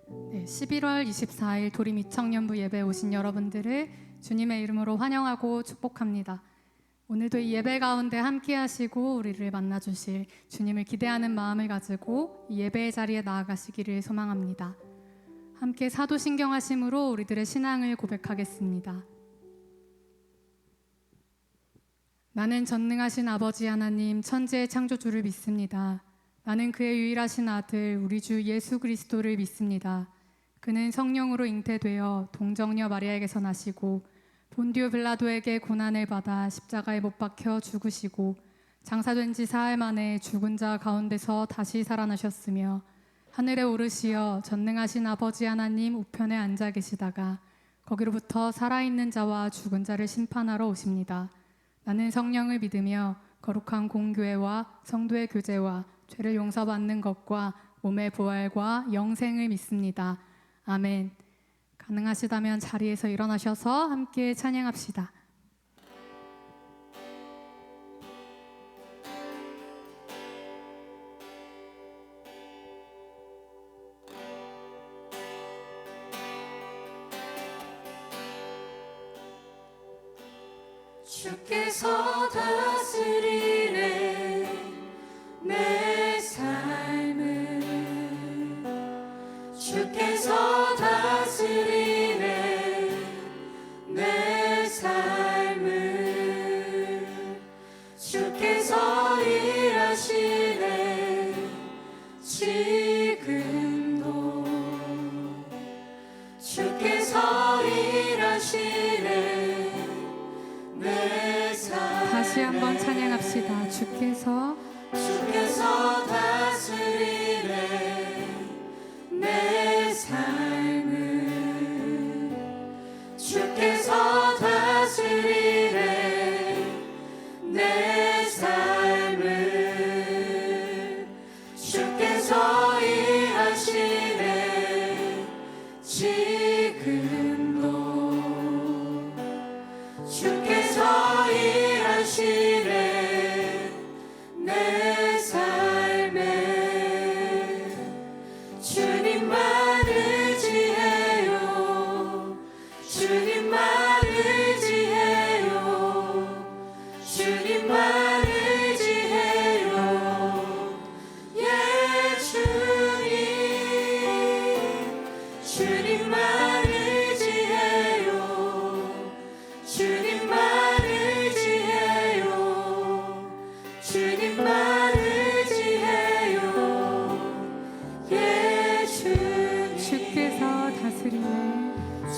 11월 24일 도림 이청년부 예배에 오신 여러분들을 주님의 이름으로 환영하고 축복합니다. 오늘도 이 예배 가운데 함께 하시고 우리를 만나주실 주님을 기대하는 마음을 가지고 이 예배의 자리에 나아가시기를 소망합니다. 함께 사도신경하심으로 우리들의 신앙을 고백하겠습니다. 나는 전능하신 아버지 하나님 천지의 창조주를 믿습니다. 나는 그의 유일하신 아들 우리 주 예수 그리스도를 믿습니다. 그는 성령으로 잉태되어 동정녀 마리아에게서 나시고 본디오 빌라도에게 고난을 받아 십자가에 못 박혀 죽으시고 장사된 지 사흘 만에 죽은 자 가운데서 다시 살아나셨으며 하늘에 오르시어 전능하신 아버지 하나님 우편에 앉아 계시다가 거기로부터 살아있는 자와 죽은 자를 심판하러 오십니다. 나는 성령을 믿으며 거룩한 공교회와 성도의 교제와 죄를 용서받는 것과 몸의 부활과 영생을 믿습니다. 아멘. 가능하시다면 자리에서 일어나셔서 함께 찬양합시다. 주께서 다스리네 내 삶을 주께서 다스리네 내 삶을 주께서 일하시네 지금도 주께서 일하시네 내 삶을 다시 한번 찬양합시다. 주께서 다스리네 내 삶을 주께서 다스리네 내 삶을 주께서 일하시네 지금도 주께서 일하시네 내 삶에 주님만 의지해요 주님만 의지해요 주님만 의지해요 예 주님만 의지해요 주님만 의지해요 주님만 의지해요 예 주님 주께서 다스리네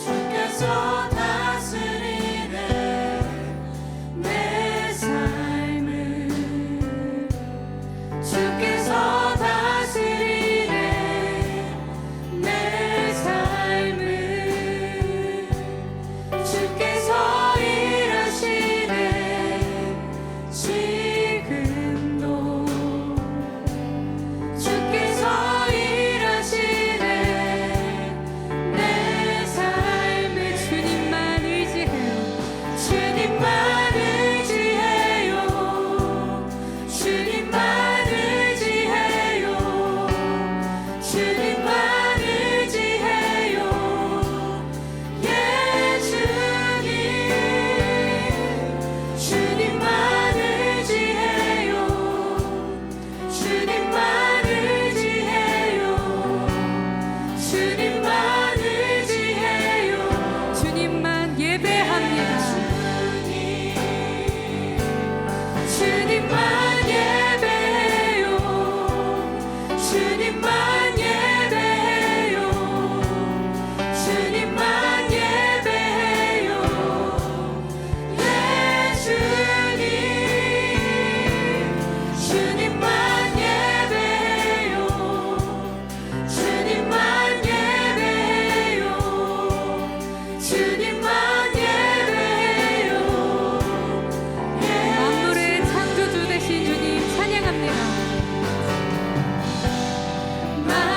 주께서 다스리네 내 삶을 주께서 다스리네 내 삶을 주께서 일하시네 지금도 주께서 일하시네 내 삶을 주님만 의지해요 주님만 의지해요 주님만 의지해요 주님만 의지해요 예 주님만 의지해요 주님만 의지해요 주님만 의지해요 주님만 예배합니다. 주님만 예배해요 주님만 예배해요 주님만 예배해요 예 주님만 예배해요 주님만 예배해요 주님만 예배해요 만물의 창조주 되신 주님 찬양합니다. 만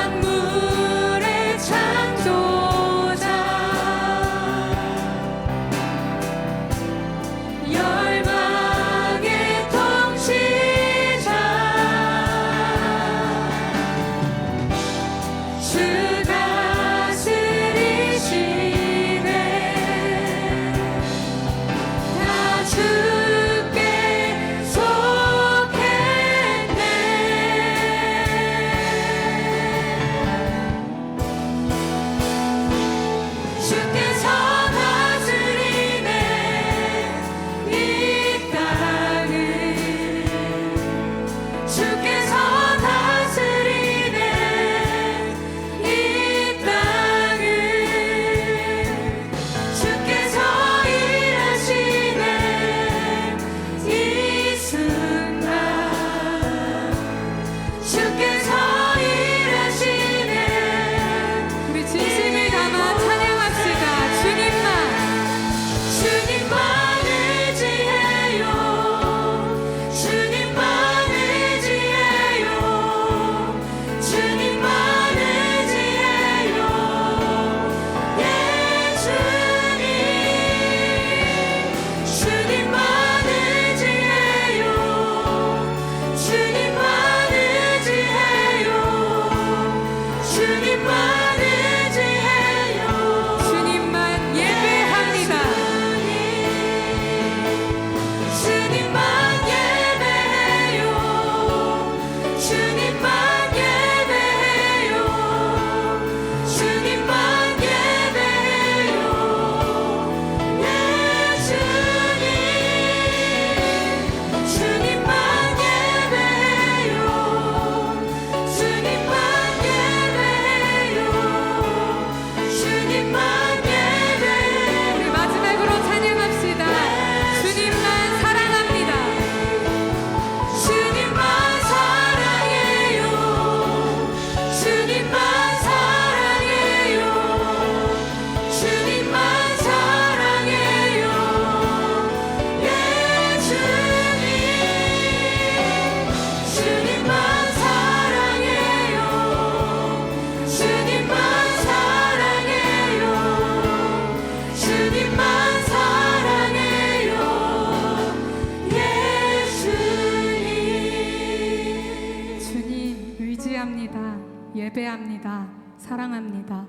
의지합니다. 예배합니다. 사랑합니다.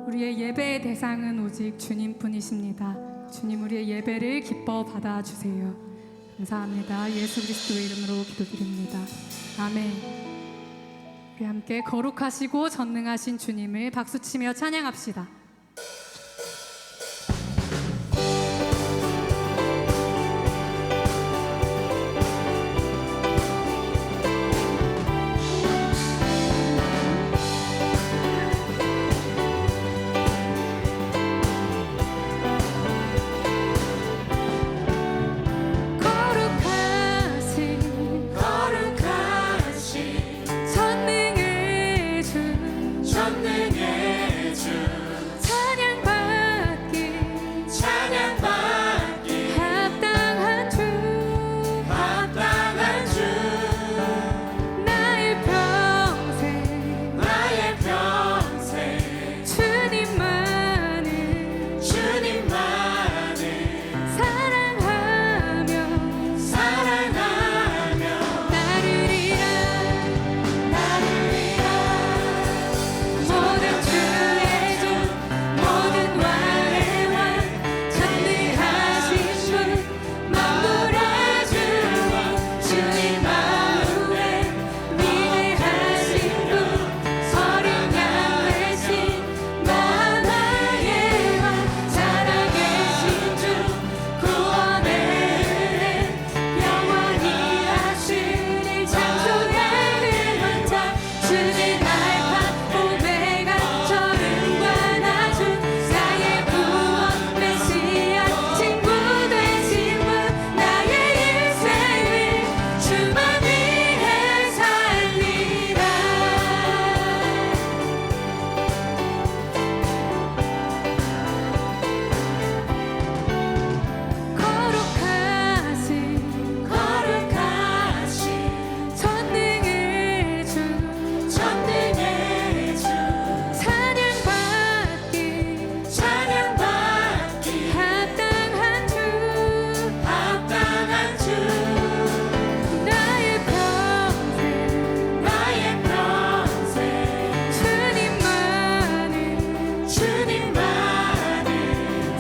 우리의 예배의 대상은 오직 주님뿐이십니다. 주님, 우리의 예배를 기뻐 받아주세요. 감사합니다. 예수 그리스도의 이름으로 기도드립니다. 아멘. 우리 함께 거룩하시고 전능하신 주님을 박수치며 찬양합시다. 거룩하신 전능의 주 전능의 주 찬양받기 찬양받기 합당한 주 합당한 주 나의 평생 나의 평생 주님만을 주님만을 사랑하며 사랑하며 나르리라 모든 주의 주 모든 왕의 왕 전능하신 분 만물의 주와 주님 마음에 위대하신 분 어린 양 대신 만화의 왕 살아계신 주 구원의 은혜 영원히 하시니 창조의 근원자 주님 알파 오메가 저음과 낮음 나의 구원 메시아 친구 되신 분 나의 인생을 주만 위해 살리라 거룩하신 전능의 주 전능의 주 찬양받기 찬양받기 합당한 주 합당한 주 나의 평생 나의 평생 주님만을 주님만을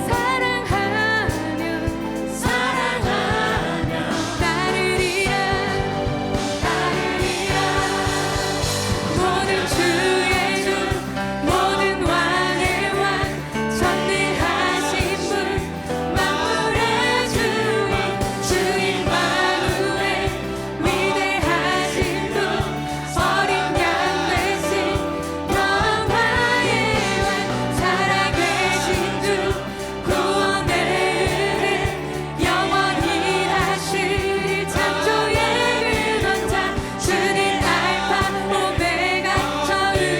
사랑하며 사랑하며 따르리라 모든 주의 주 모든 왕의 왕 전능하신 분 만물의 주인 주인 마누엘 위대하신 분 어린 양 대신 영화의 왕 살아계신 주 구원의 은혜 영원히 하시리 창조의 근원자 주님 알파 오메가 저음과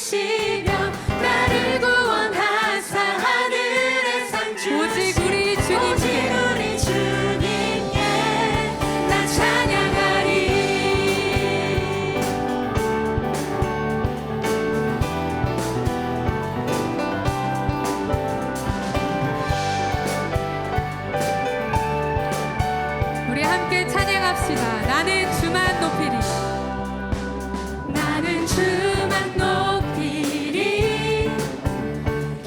주시며 나를 구원하사 하늘의 상 주시며 오직 우리 오직 주님께 우리 주님께 나 찬양하리. 우리 함께 찬양합시다. 나는 주만 높이리. 나는 주만 높이리.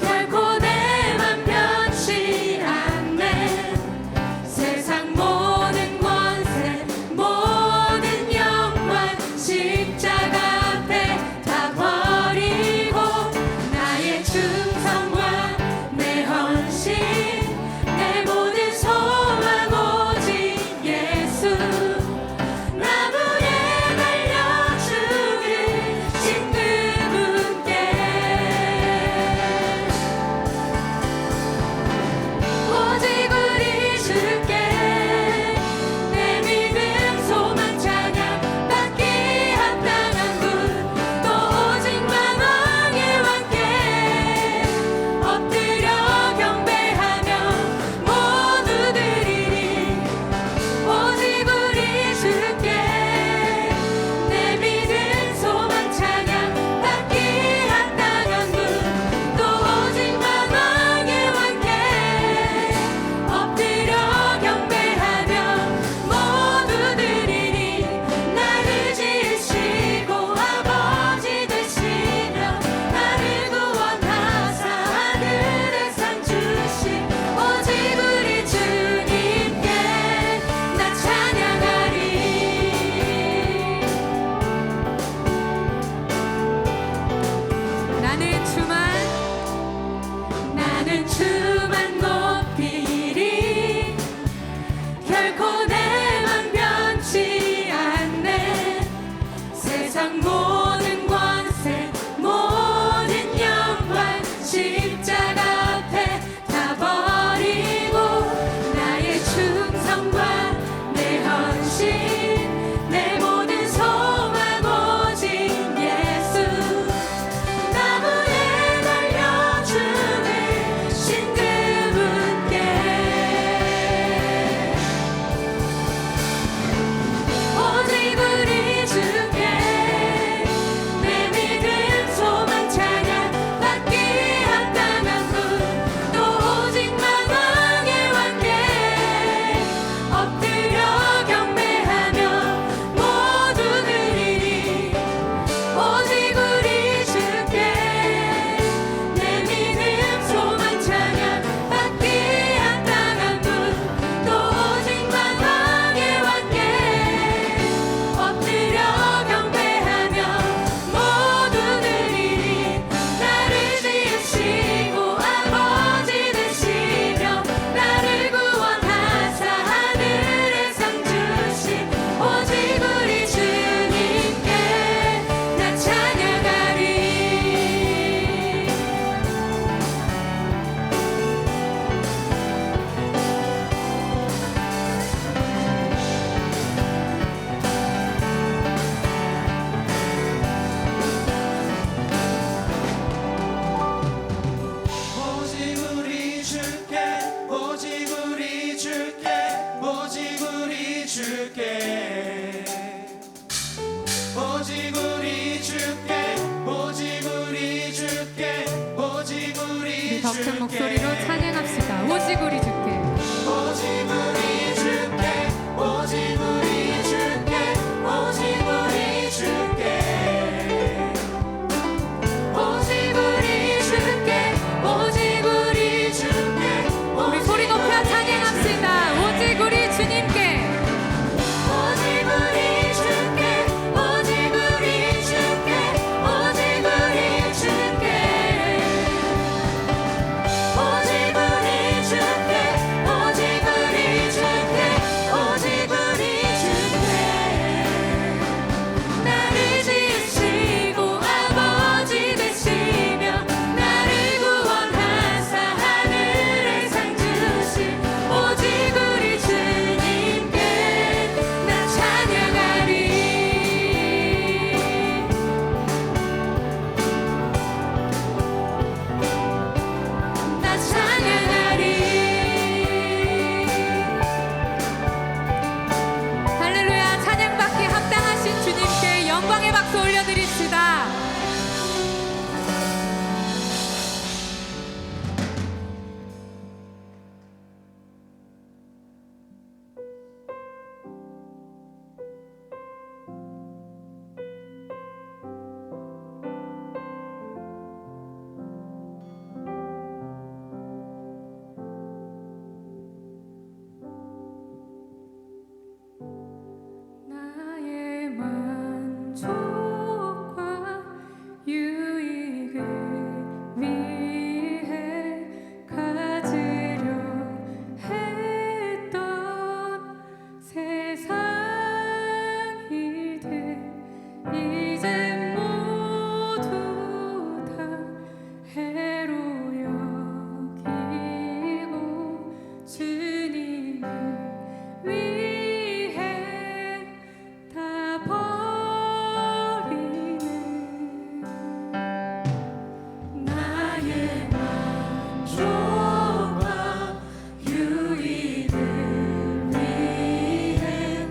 결코 내 맘 변치 않네. 세상 모든 권세 모든 영광 십자가 앞에 다 버리고 나의 충성과 내 헌신 내 모든 소망 오직 예수 나무에 달려 죽으신 그분께 오직 우리 주께 내 믿음 소망 찬양 받기 합당한 분 또 오직 만왕의 왕께 엎드려 경배하며 모두 드리리. 오직 우리 주께 내 믿음 소망 찬양 받기 합당한 분 또 오직 만왕의 왕께 엎드려 경배하며 모두 드리리. 나를 지으시고 아버지 되시며 나를 구원하사 하늘의 상 주신 오직 우리 주님께 나 찬양하리. 나는 주만 높이리. 결코 내 맘 변치 않네. 세상 모든 권세 모든 영광 십자가 앞에 다 버리고 나의 충성과 내 헌신 내 모든 소망 오직 예수 나무에 달려 죽으신 그분께 오직 우리 주께 박수 올려드립시다. 나의 만족과 유익을 위해 가지려 했던 세상 일들 이제 모두 다 해로 여기고 주님을 위해 다 버리네. 나의 만족과 유익을 위해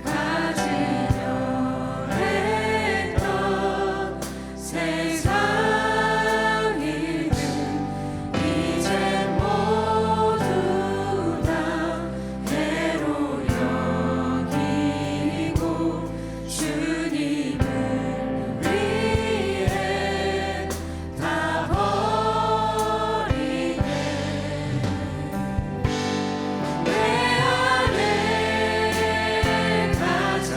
가지려 했던 세상 일들 이제 모두 다 해로 여기고 주님을 위해 다 버리네. 내 안에 가장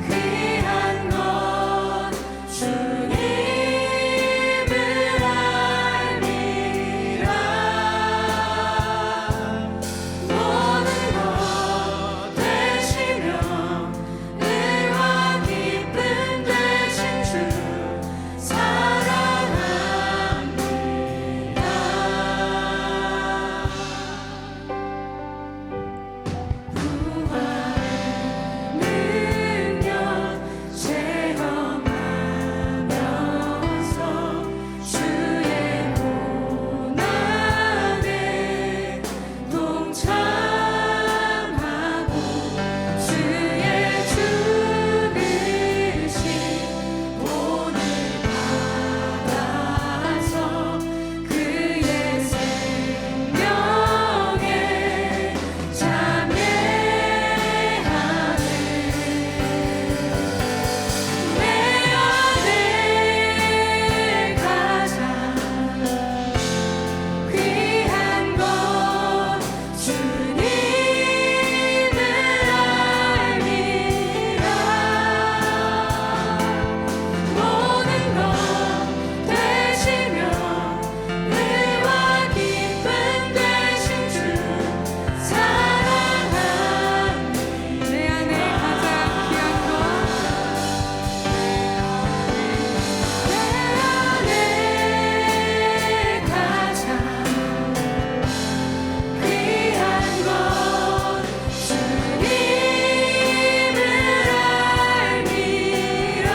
귀한 건 주님을 알미라. 모든 것 되시며 의와 기쁨 되신 주 사랑합니다. 부활의 능력 체험하면서 주의 고난에 동참하고 주의 죽으신 본을 받아서 그의 생명에 참여하네. 내 안에 가장 귀한 건 주님을 알미라. 모든 것 되시며 의와 기쁨 되신 주 사랑합니다. 내 안에 가장 귀한 것 내 안에 가장 귀한 건 주님을 알미라.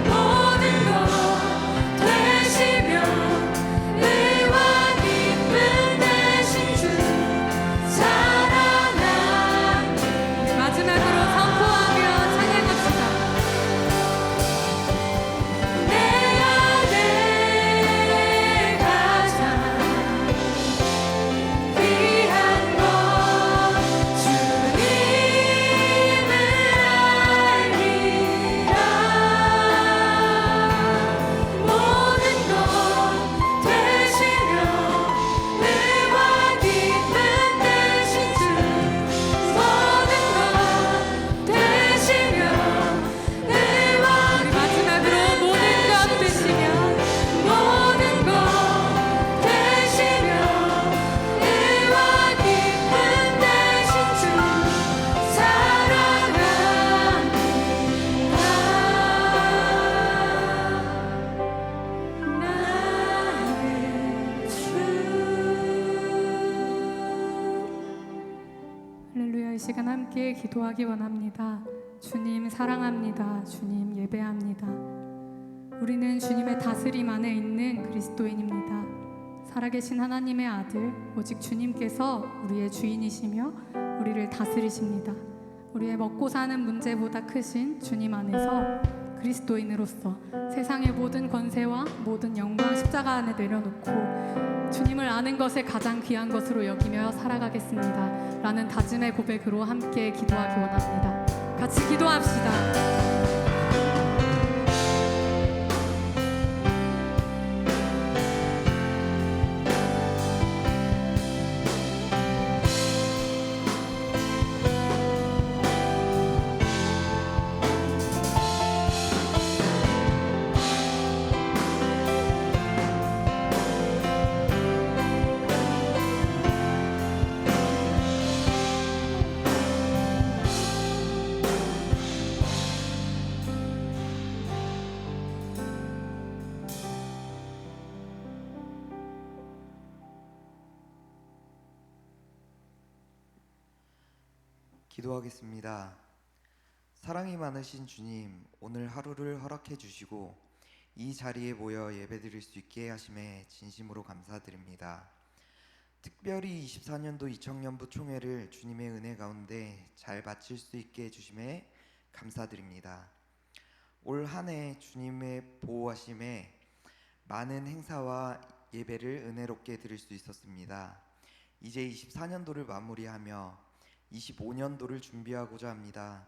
모든 것 되시며 의와 기쁨 되신 주 사랑합니다. 마지막으로 선포하며 찬양합시다. 내 안에 가장 귀한 건 주님을 알미라. 모든 것 되시며 의와 기쁨 되신 주 모든 것 되시며 의와 마지막으로 모든 것 되시며 모든 것 되시며 의와 기쁨 되신 주 사랑합니다. 나의 주. 할렐루야. 이 시간 함께 기도하기 원합니다. 주님 사랑합니다. 주님 예배합니다. 우리는 주님의 다스림 안에 있는 그리스도인입니다. 살아계신 하나님의 아들 오직 주님께서 우리의 주인이시며 우리를 다스리십니다. 우리의 먹고 사는 문제보다 크신 주님 안에서 그리스도인으로서 세상의 모든 권세와 모든 영광 십자가 안에 내려놓고 주님을 아는 것을 가장 귀한 것으로 여기며 살아가겠습니다 라는 다짐의 고백으로 함께 기도하기 원합니다. 같이 기도합시다. 기도하겠습니다. 사랑이 많으신 주님, 오늘 하루를 허락해 주시고 이 자리에 모여 예배드릴 수 있게 하심에 진심으로 감사드립니다. 특별히 24년도 이청년부 총회를 주님의 은혜 가운데 잘 마칠 수 있게 해주심에 감사드립니다. 올 한 해 주님의 보호하심에 많은 행사와 예배를 은혜롭게 드릴 수 있었습니다. 이제 24년도를 마무리하며 25년도를 준비하고자 합니다.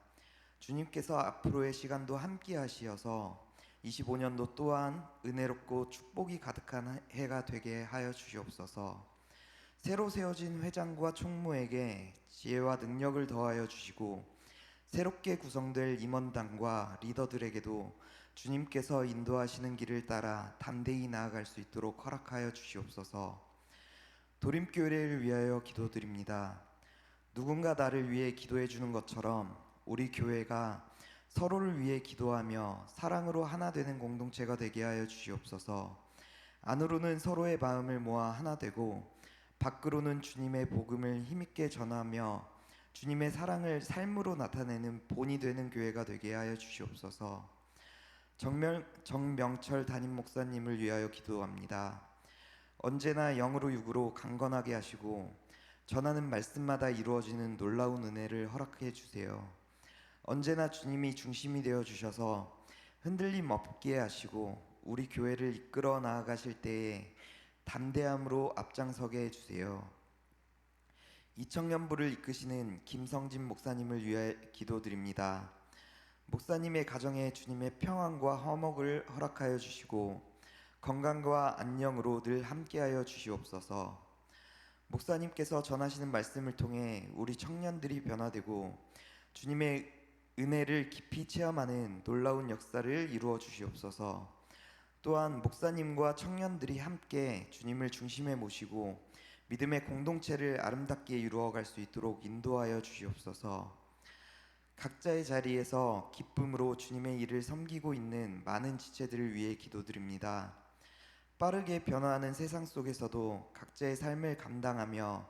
주님께서 앞으로의 시간도 함께 하시어서 25년도 또한 은혜롭고 축복이 가득한 해가 되게 하여 주시옵소서. 새로 세워진 회장과 총무에게 지혜와 능력을 더하여 주시고 새롭게 구성될 임원단과 리더들에게도 주님께서 인도하시는 길을 따라 담대히 나아갈 수 있도록 허락하여 주시옵소서. 도림교회를 위하여 기도드립니다. 누군가 나를 위해 기도해 주는 것처럼 우리 교회가 서로를 위해 기도하며 사랑으로 하나 되는 공동체가 되게 하여 주시옵소서. 안으로는 서로의 마음을 모아 하나 되고 밖으로는 주님의 복음을 힘있게 전하며 주님의 사랑을 삶으로 나타내는 본이 되는 교회가 되게 하여 주시옵소서. 정명철 담임 목사님을 위하여 기도합니다. 언제나 영으로 육으로 강건하게 하시고 전하는 말씀마다 이루어지는 놀라운 은혜를 허락해 주세요. 언제나 주님이 중심이 되어 주셔서 흔들림 없게 하시고 우리 교회를 이끌어 나아가실 때에 담대함으로 앞장서게 해주세요. 이청년부를 이끄시는 김성진 목사님을 위해 기도드립니다. 목사님의 가정에 주님의 평안과 화목을 허락하여 주시고 건강과 안녕으로 늘 함께하여 주시옵소서. 목사님께서 전하시는 말씀을 통해 우리 청년들이 변화되고 주님의 은혜를 깊이 체험하는 놀라운 역사를 이루어 주시옵소서. 또한 목사님과 청년들이 함께 주님을 중심에 모시고 믿음의 공동체를 아름답게 이루어갈 수 있도록 인도하여 주시옵소서. 각자의 자리에서 기쁨으로 주님의 일을 섬기고 있는 많은 지체들을 위해 기도드립니다. 빠르게 변화하는 세상 속에서도 각자의 삶을 감당하며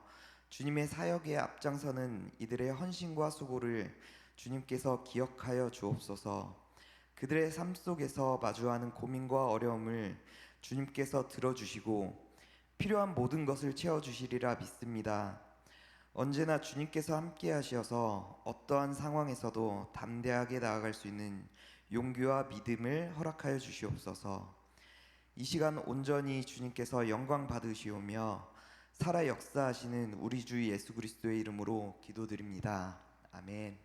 주님의 사역에 앞장서는 이들의 헌신과 수고를 주님께서 기억하여 주옵소서. 그들의 삶 속에서 마주하는 고민과 어려움을 주님께서 들어주시고 필요한 모든 것을 채워주시리라 믿습니다. 언제나 주님께서 함께 하셔서 어떠한 상황에서도 담대하게 나아갈 수 있는 용기와 믿음을 허락하여 주시옵소서. 이 시간 온전히 주님께서 영광 받으시오며 살아 역사하시는 우리 주 예수 그리스도의 이름으로 기도드립니다. 아멘.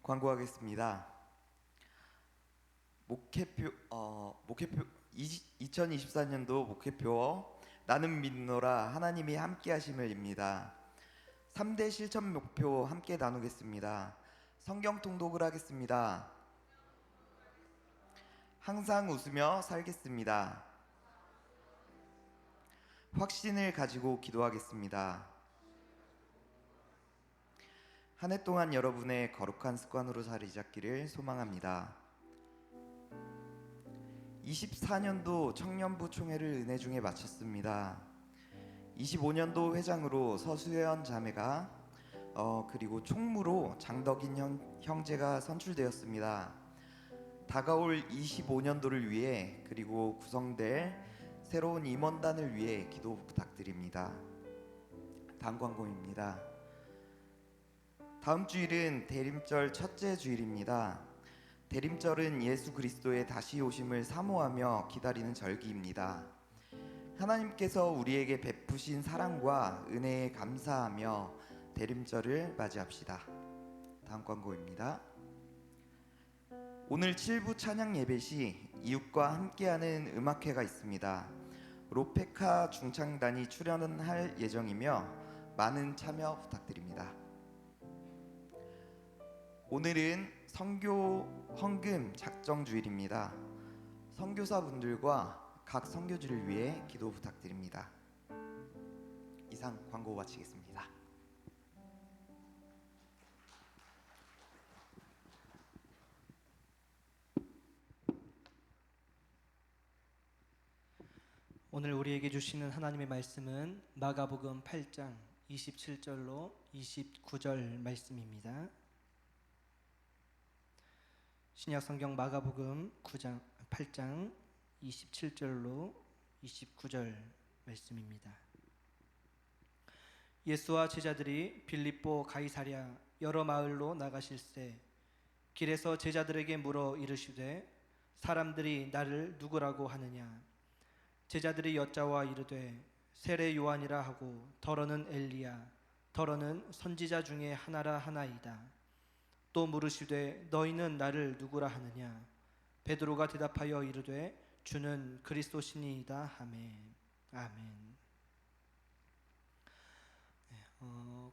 광고하겠습니다. 목회표 2024년도 목회표 나는 믿노라 하나님이 함께 하심을입니다. 3대 실천 목표 함께 나누겠습니다. 성경 통독을 하겠습니다. 항상 웃으며 살겠습니다. 확신을 가지고 기도하겠습니다. 한 해 동안 여러분의 거룩한 습관으로 자리 잡기를 소망합니다. 24년도 청년부 총회를 은혜 중에 마쳤습니다. 25년도 회장으로 서수연 자매가 그리고 총무로 장덕인 형제가 선출되었습니다. 다가올 25년도를 위해 그리고 구성될 새로운 임원단을 위해 기도 부탁드립니다. 다음 광고입니다. 다음 주일은 대림절 첫째 주일입니다. 대림절은 예수 그리스도의 다시 오심을 사모하며 기다리는 절기입니다. 하나님께서 우리에게 베푸신 사랑과 은혜에 감사하며 대림절을 맞이합시다. 다음 광고입니다. 오늘 7부 찬양 예배 시 이웃과 함께하는 음악회가 있습니다. 로페카 중창단이 출연할 예정이며 많은 참여 부탁드립니다. 오늘은 선교 헌금 작정 주일입니다. 선교사분들과 각 선교지를 위해 기도 부탁드립니다. 이상 광고 마치겠습니다. 오늘 우리에게 주시는 하나님의 말씀은 마가복음 8장 27절로 29절 말씀입니다. 신약 성경 마가복음 8장 27절로 29절 말씀입니다. 예수와 제자들이 빌립보 가이사랴 여러 마을로 나가실새 길에서 제자들에게 물어 이르시되 사람들이 나를 누구라고 하느냐. 제자들이 여짜와 이르되 세례 요한이라 하고 더러는 엘리야 더러는 선지자 중에 하나라 하나이다. 또 물으시되 너희는 나를 누구라 하느냐. 베드로가 대답하여 이르되 주는 그리스도시니이다 하매. 아멘.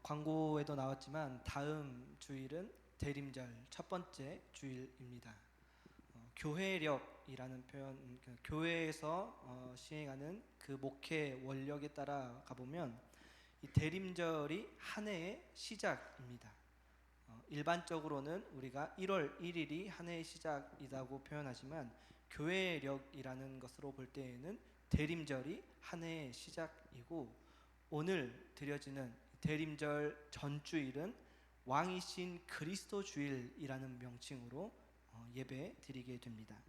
광고에도 나왔지만 다음 주일은 대림절 첫 번째 주일입니다. 교회력이라는 표현, 교회에서 시행하는 그 목회 원력에 따라 가보면 이 대림절이 한 해의 시작입니다. 일반적으로는 우리가 1월 1일이 한 해의 시작이라고 표현하지만 교회력이라는 것으로 볼 때에는 대림절이 한 해의 시작이고, 오늘 드려지는 대림절 전주일은 왕이신 그리스도 주일이라는 명칭으로 예배 드리게 됩니다.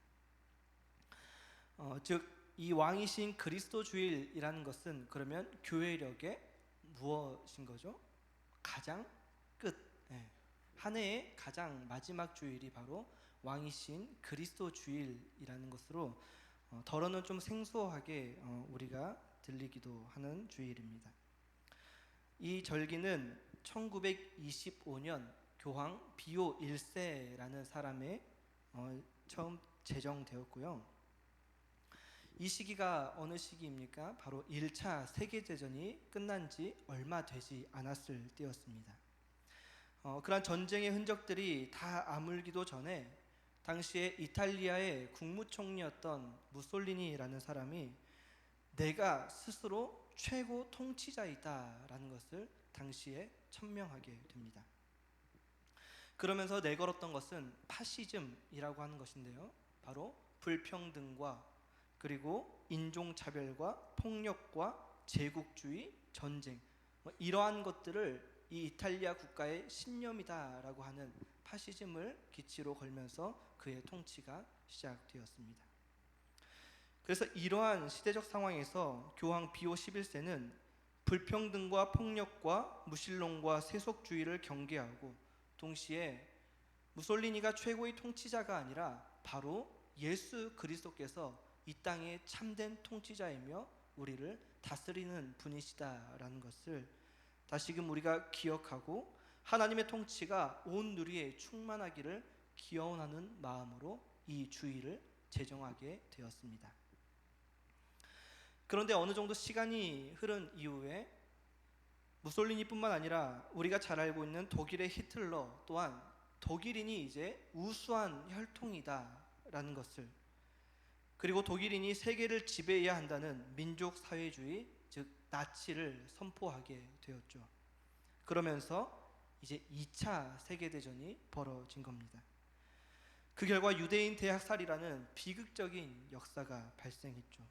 즉 이 왕이신 그리스도 주일이라는 것은 그러면 교회력의 무엇인 거죠? 가장 끝, 한 해의 가장 마지막 주일이 바로 왕이신 그리스도 주일이라는 것으로 덜어는 좀 생소하게 우리가 들리기도 하는 주일입니다. 이 절기는 1925년 교황 비오 1세라는 사람의 처음 제정되었고요. 이 시기가 어느 시기입니까? 바로 1차 세계대전이 끝난 지 얼마 되지 않았을 때였습니다. 그러한 전쟁의 흔적들이 다 아물기도 전에 당시에 이탈리아의 국무총리였던 무솔리니라는 사람이 내가 스스로 최고 통치자이다라는 것을 당시에 천명하게 됩니다. 그러면서 내걸었던 것은 파시즘이라고 하는 것인데요, 바로 불평등과 그리고 인종차별과 폭력과 제국주의, 전쟁, 이러한 것들을 이 이탈리아 국가의 신념이다라고 하는 파시즘을 기치로 걸면서 그의 통치가 시작되었습니다. 그래서 이러한 시대적 상황에서 교황 비오 11세는 불평등과 폭력과 무신론과 세속주의를 경계하고, 동시에 무솔리니가 최고의 통치자가 아니라 바로 예수 그리스도께서 이 땅의 참된 통치자이며 우리를 다스리는 분이시다라는 것을 다시금 우리가 기억하고 하나님의 통치가 온 누리에 충만하기를 기원하는 마음으로 이 주일을 제정하게 되었습니다. 그런데 어느 정도 시간이 흐른 이후에 무솔리니뿐만 아니라 우리가 잘 알고 있는 독일의 히틀러 또한 독일인이 이제 우수한 혈통이다라는 것을, 그리고 독일인이 세계를 지배해야 한다는 민족사회주의, 즉 나치를 선포하게 되었죠. 그러면서 이제 2차 세계대전이 벌어진 겁니다. 그 결과 유대인 대학살이라는 비극적인 역사가 발생했죠.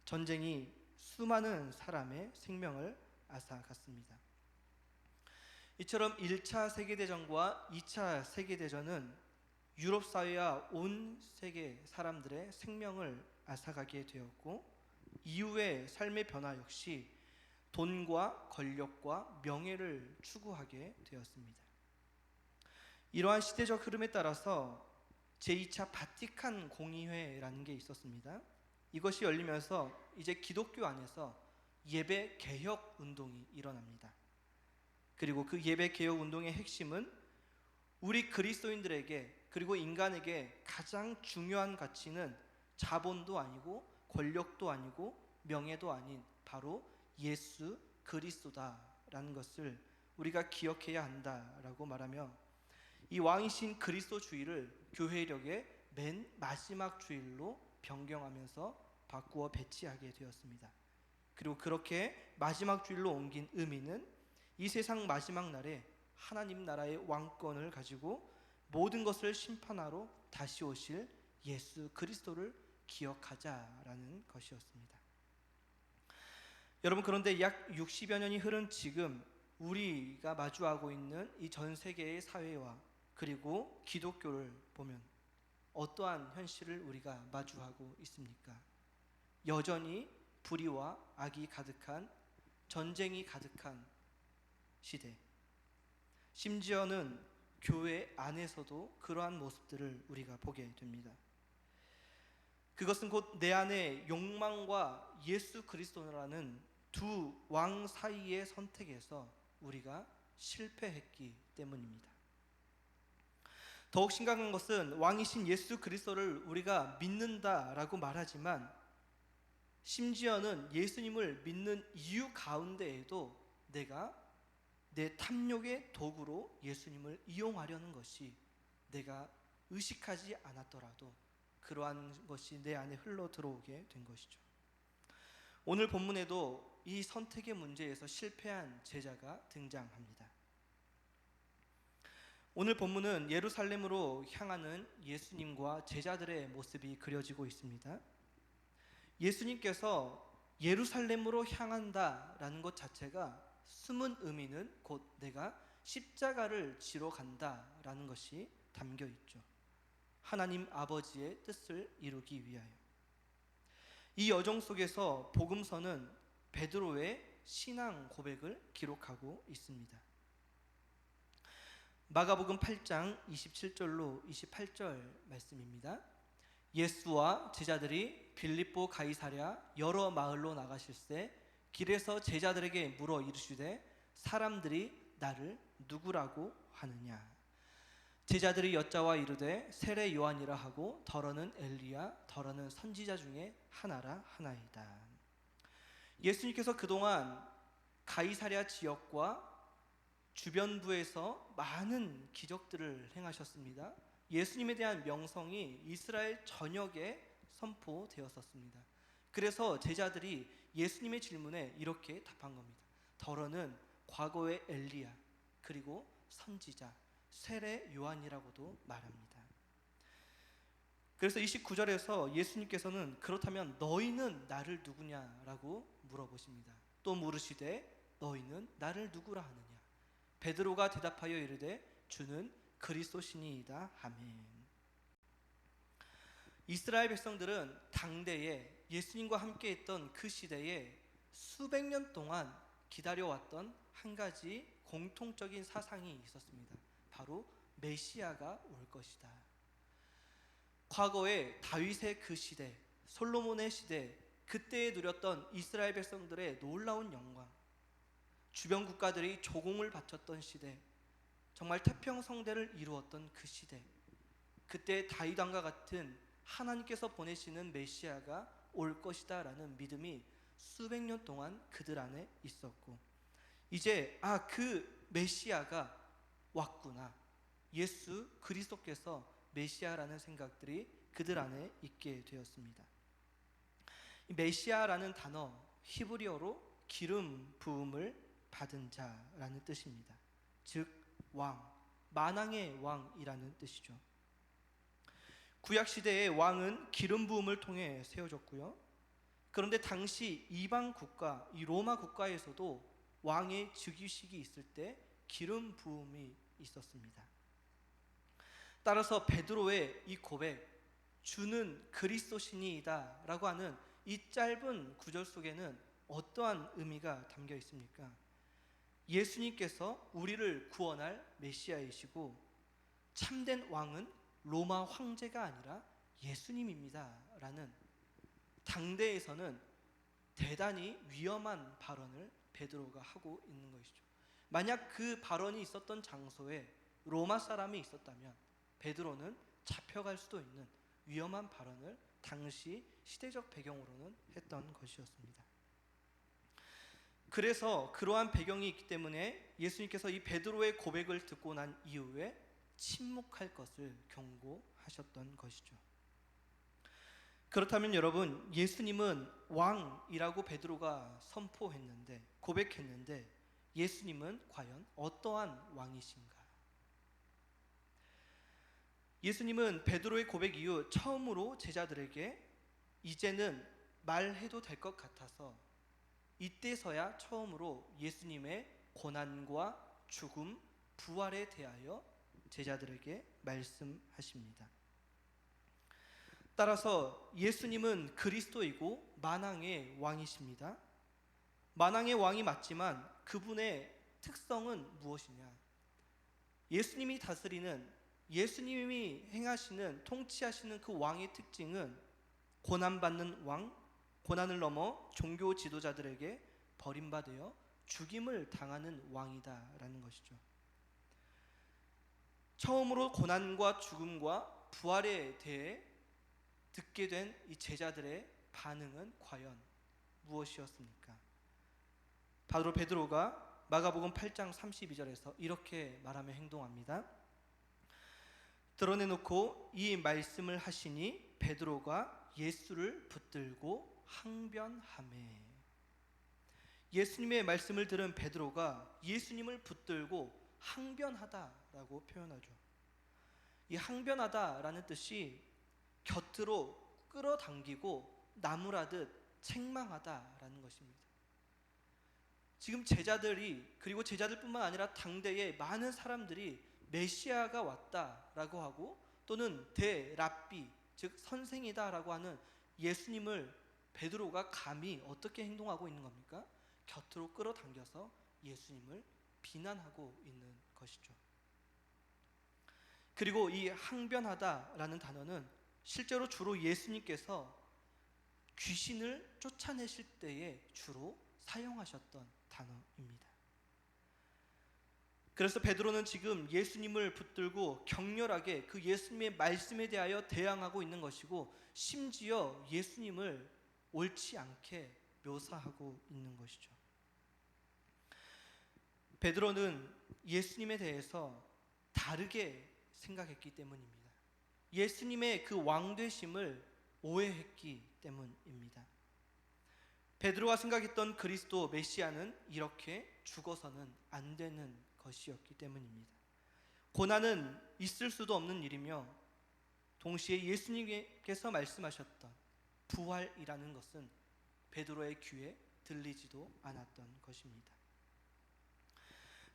전쟁이 수많은 사람의 생명을 앗아갔습니다. 이처럼 1차 세계대전과 2차 세계대전은 유럽 사회와 온 세계 사람들의 생명을 앗아가게 되었고, 이후의 삶의 변화 역시 돈과 권력과 명예를 추구하게 되었습니다. 이러한 시대적 흐름에 따라서 제2차 바티칸 공의회라는 게 있었습니다. 이것이 열리면서 이제 기독교 안에서 예배 개혁 운동이 일어납니다. 그리고 그 예배 개혁 운동의 핵심은 우리 그리스도인들에게, 그리고 인간에게 가장 중요한 가치는 자본도 아니고 권력도 아니고 명예도 아닌 바로 예수 그리스도다라는 것을 우리가 기억해야 한다라고 말하며, 이 왕이신 그리스도주의를 교회력의 맨 마지막 주일로 변경하면서 바꾸어 배치하게 되었습니다. 그리고 그렇게 마지막 주일로 옮긴 의미는 이 세상 마지막 날에 하나님 나라의 왕권을 가지고 모든 것을 심판하러 다시 오실 예수 그리스도를 기억하자라는 것이었습니다. 여러분, 그런데 약 60여 년이 흐른 지금 우리가 마주하고 있는 이 전 세계의 사회와 그리고 기독교를 보면 어떠한 현실을 우리가 마주하고 있습니까? 여전히 불의와 악이 가득한, 전쟁이 가득한 시대, 심지어는 교회 안에서도 그러한 모습들을 우리가 보게 됩니다. 그것은 곧 내 안의 욕망과 예수 그리스도라는 두 왕 사이의 선택에서 우리가 실패했기 때문입니다. 더욱 심각한 것은 왕이신 예수 그리스도를 우리가 믿는다라고 말하지만, 심지어는 예수님을 믿는 이유 가운데에도 내가 내 탐욕의 도구로 예수님을 이용하려는 것이 내가 의식하지 않았더라도 그러한 것이 내 안에 흘러 들어오게 된 것이죠. 오늘 본문에도 이 선택의 문제에서 실패한 제자가 등장합니다. 오늘 본문은 예루살렘으로 향하는 예수님과 제자들의 모습이 그려지고 있습니다. 예수님께서 예루살렘으로 향한다라는 것 자체가 숨은 의미는 곧 내가 십자가를 지러 간다라는 것이 담겨 있죠. 하나님 아버지의 뜻을 이루기 위하여. 이 여정 속에서 복음서는 베드로의 신앙 고백을 기록하고 있습니다. 마가복음 8장 27절로 28절 말씀입니다. 예수와 제자들이 빌립보 가이사랴 여러 마을로 나가실새 길에서 제자들에게 물어 이르시되 사람들이 나를 누구라고 하느냐. 제자들이 여짜와 이르되 세례 요한이라 하고 더러는 엘리야 더러는 선지자 중에 하나라 하나이다. 예수님께서 그동안 가이사랴 지역과 주변부에서 많은 기적들을 행하셨습니다. 예수님에 대한 명성이 이스라엘 전역에 선포되었었습니다. 그래서 제자들이 예수님의 질문에 이렇게 답한 겁니다. 더러는 과거의 엘리야, 그리고 선지자, 세례 요한이라고도 말합니다. 그래서 29절에서 예수님께서는 그렇다면 너희는 나를 누구냐라고 물어보십니다. 또 물으시되 너희는 나를 누구라 하느냐. 베드로가 대답하여 이르되 주는 그리스도시니이다. 아멘. 이스라엘 백성들은 당대에 예수님과 함께 있던 그 시대에 수백 년 동안 기다려왔던 한 가지 공통적인 사상이 있었습니다. 바로 메시아가 올 것이다. 과거에 다윗의 그 시대, 솔로몬의 시대, 그때에 누렸던 이스라엘 백성들의 놀라운 영광, 주변 국가들이 조공을 바쳤던 시대, 정말 태평성대를 이루었던 그 시대, 그때 다윗 왕과 같은 하나님께서 보내시는 메시아가 올 것이다 라는 믿음이 수백 년 동안 그들 안에 있었고, 이제 그 메시아가 왔구나, 예수 그리스도께서 메시아라는 생각들이 그들 안에 있게 되었습니다. 이 메시아라는 단어, 히브리어로 기름 부음을 받은 자라는 뜻입니다. 즉 왕, 만왕의 왕이라는 뜻이죠. 구약 시대의 왕은 기름 부음을 통해 세워졌고요. 그런데 당시 이방 국가, 이 로마 국가에서도 왕의 즉위식이 있을 때 기름 부음이 있었습니다. 따라서 베드로의 이 고백, 주는 그리스도시니이다 라고 하는 이 짧은 구절 속에는 어떠한 의미가 담겨 있습니까? 예수님께서 우리를 구원할 메시아이시고 참된 왕은 로마 황제가 아니라 예수님입니다 라는 당대에서는 대단히 위험한 발언을 베드로가 하고 있는 것이죠. 만약 그 발언이 있었던 장소에 로마 사람이 있었다면 베드로는 잡혀갈 수도 있는 위험한 발언을 당시 시대적 배경으로는 했던 것이었습니다. 그래서 그러한 배경이 있기 때문에 예수님께서 이 베드로의 고백을 듣고 난 이후에 침묵할 것을 경고하셨던 것이죠. 그렇다면 여러분, 예수님은 왕이라고 베드로가 선포했는데, 고백했는데 예수님은 과연 어떠한 왕이신가? 예수님은 베드로의 고백 이후 처음으로 제자들에게 이제는 말해도 될 것 같아서 이때서야 처음으로 예수님의 고난과 죽음, 부활에 대하여 제자들에게 말씀하십니다. 따라서 예수님은 그리스도이고 만왕의 왕이십니다. 만왕의 왕이 맞지만 그분의 특성은 무엇이냐? 예수님이 다스리는, 예수님이 행하시는, 통치하시는 그 왕의 특징은 고난받는 왕, 고난을 넘어 종교 지도자들에게 버림받아 죽임을 당하는 왕이다라는 것이죠. 처음으로 고난과 죽음과 부활에 대해 듣게 된 이 제자들의 반응은 과연 무엇이었습니까? 바로 베드로가 마가복음 8장 32절에서 이렇게 말하며 행동합니다. 드러내놓고 이 말씀을 하시니 베드로가 예수를 붙들고 항변하매. 예수님의 말씀을 들은 베드로가 예수님을 붙들고 항변하다라고 표현하죠. 이 항변하다라는 뜻이 곁으로 끌어당기고 나무라듯 책망하다라는 것입니다. 지금 제자들이, 그리고 제자들뿐만 아니라 당대의 많은 사람들이 메시아가 왔다라고 하고 또는 대랍비, 즉 선생이다라고 하는 예수님을 베드로가 감히 어떻게 행동하고 있는 겁니까? 곁으로 끌어당겨서 예수님을 비난하고 있는 것이죠. 그리고 이 항변하다라는 단어는 실제로 주로 예수님께서 귀신을 쫓아내실 때에 주로 사용하셨던 단어입니다. 그래서 베드로는 지금 예수님을 붙들고 격렬하게 그 예수님의 말씀에 대하여 대항하고 있는 것이고, 심지어 예수님을 옳지 않게 묘사하고 있는 것이죠. 베드로는 예수님에 대해서 다르게 생각했기 때문입니다. 예수님의 그 왕되심을 오해했기 때문입니다. 베드로가 생각했던 그리스도 메시아는 이렇게 죽어서는 안 되는 것이었기 때문입니다. 고난은 있을 수도 없는 일이며 동시에 예수님께서 말씀하셨던 부활이라는 것은 베드로의 귀에 들리지도 않았던 것입니다.